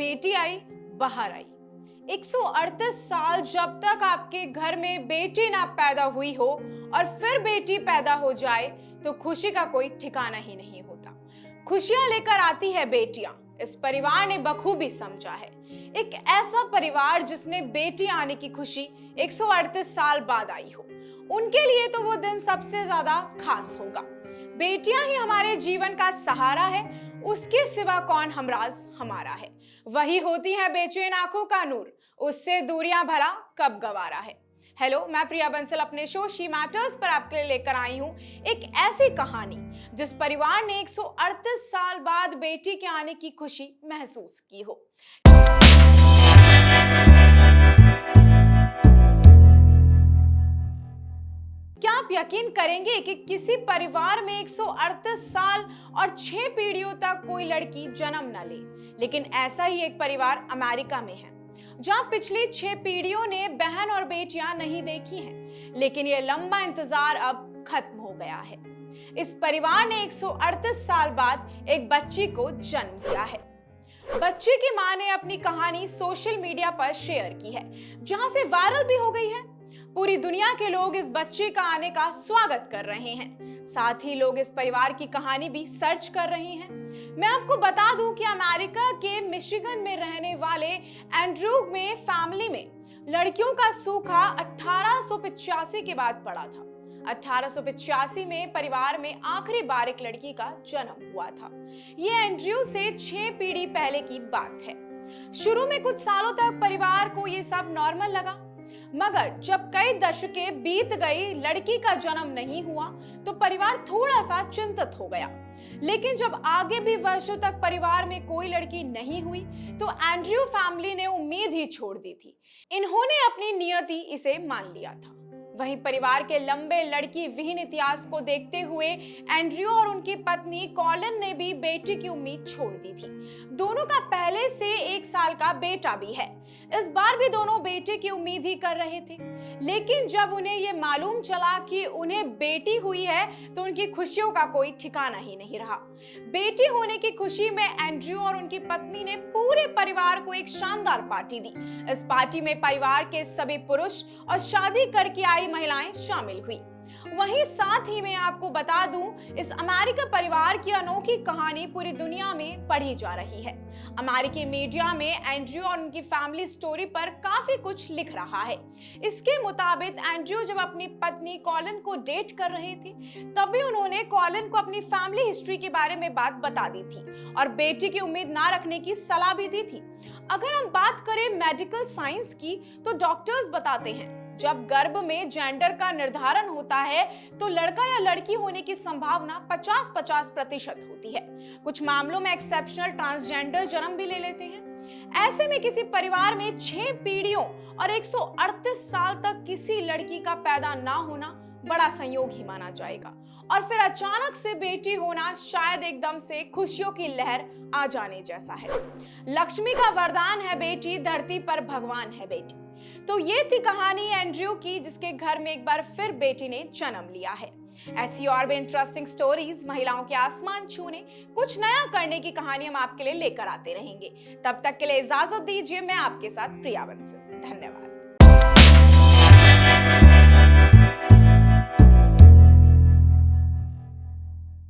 बेटी आई, बाहर आई। 138 साल जब तक आपके घर में बेटी ना पैदा हुई हो और फिर बेटी पैदा हो जाए तो खुशी का कोई ठिकाना ही नहीं होता। खुशियां लेकर आती है बेटियां, इस परिवार ने बखूबी समझा है। एक ऐसा परिवार जिसने बेटी आने की खुशी 138 साल बाद आई हो, उनके लिए तो वो दिन सबसे ज्यादा खास होगा। बेटियां ही हमारे जीवन का सहारा है, उसके सिवा कौन हमराज हमारा है। वही होती है बेचैन आंखों का नूर, उससे दूरियां भला कब गवारा है। हेलो, मैं प्रिया बंसल अपने शो शी मैटर्स पर आपके लिए लेकर आई हूं एक ऐसी कहानी जिस परिवार ने 138 साल बाद बेटी के आने की खुशी महसूस की हो। क्या आप यकीन करेंगे कि किसी परिवार में 138 साल और 6 पीढ़ियों तक कोई लड़की जन्म न ले। लेकिन ऐसा ही एक परिवार अमेरिका में है, जहां पिछली 6 पीढ़ियों ने बहन और बेटियां नहीं देखी हैं, लेकिन यह लंबा इंतजार अब खत्म हो गया है। इस परिवार ने 138 साल बाद एक बच्ची को जन्म दिया है। बच्चे की मां ने अपनी कहानी सोशल मीडिया पर शेयर की है, जहां से वायरल भी हो गई है। पूरी दुनिया के लोग इस बच्चे का आने का स्वागत कर रहे हैं। साथ ही लोग इस परिवार की कहानी भी सर्च कर रहे हैं। मैं आपको बता दूं कि अमेरिका के मिशिगन में रहने वाले एंड्रू में फैमिली में लड़कियों का सूखा 1885 के बाद पड़ा था। 1885 में परिवार में आखिरी बार एक लड़की का जन्म हुआ था। यह एंड्रयू से 6 पीढ़ी पहले की बात है। शुरू में कुछ सालों तक परिवार को यह सब नॉर्मल लगा, मगर जब कई दशके बीत गई, लड़की का जन्म नहीं हुआ तो परिवार थोड़ा सा चिंतित हो गया। लेकिन जब आगे भी वर्षों तक परिवार में कोई लड़की नहीं हुई तो एंड्रयू फैमिली ने उम्मीद ही छोड़ दी थी। इन्होंने अपनी नियति इसे मान लिया था। वहीं परिवार के लंबे लड़की विहीन इतिहास को देखते हुए एंड्रयू और उनकी पत्नी कॉलिन ने भी बेटी की उम्मीद छोड़ दी थी। दोनों का पहले से 1 साल का बेटा भी है। इस बार भी दोनों बेटे की उम्मीद ही कर रहे थे, लेकिन जब उन्हें यह मालूम चला कि उन्हें बेटी हुई है तो उनकी खुशियों का कोई ठिकाना ही नहीं रहा। बेटी होने की खुशी में एंड्रयू और उनकी पत्नी ने पूरे परिवार को एक शानदार पार्टी दी। इस पार्टी में परिवार के सभी पुरुष और शादी करके आई महिलाएं शामिल हुई। वहीं साथ ही मैं आपको बता दूं, इस अमेरिकी परिवार की अनोखी कहानी पूरी दुनिया में पढ़ी जा रही है। अमेरिकी मीडिया में एंड्रयू और उनकी फैमिली स्टोरी पर काफी कुछ लिख रहा है। इसके मुताबिक एंड्रयू जब अपनी पत्नी कॉलिन को डेट कर रहे थे, तभी उन्होंने कॉलिन को अपनी फैमिली हिस्ट्री के बारे में बात बता दी थी और बेटी की उम्मीद ना रखने की सलाह भी दी थी। अगर हम बात करें मेडिकल साइंस की, तो डॉक्टर्स बताते हैं जब गर्भ में जेंडर का निर्धारण होता है तो लड़का या लड़की होने की संभावना 50-50% होती है। कुछ मामलों में एक्सेप्शनल ट्रांसजेंडर जन्म भी ले लेते हैं। ऐसे में किसी परिवार में 6 पीढ़ियों और 138 साल तक किसी लड़की का पैदा ना होना बड़ा संयोग ही माना जाएगा। और फिर अचानक से बेटी होना शायद एकदम से खुशियों की लहर आ जाने जैसा है। लक्ष्मी का वरदान है बेटी, धरती पर भगवान है बेटी। तो ये थी कहानी एंड्रयू की, जिसके घर में एक बार फिर बेटी ने जन्म लिया है। ऐसी और भी इंटरेस्टिंग स्टोरीज, महिलाओं के आसमान छूने, कुछ नया करने की कहानी हम आपके लिए लेकर आते रहेंगे। तब तक के लिए इजाजत दीजिए। मैं आपके साथ प्रिया बंसल। धन्यवाद।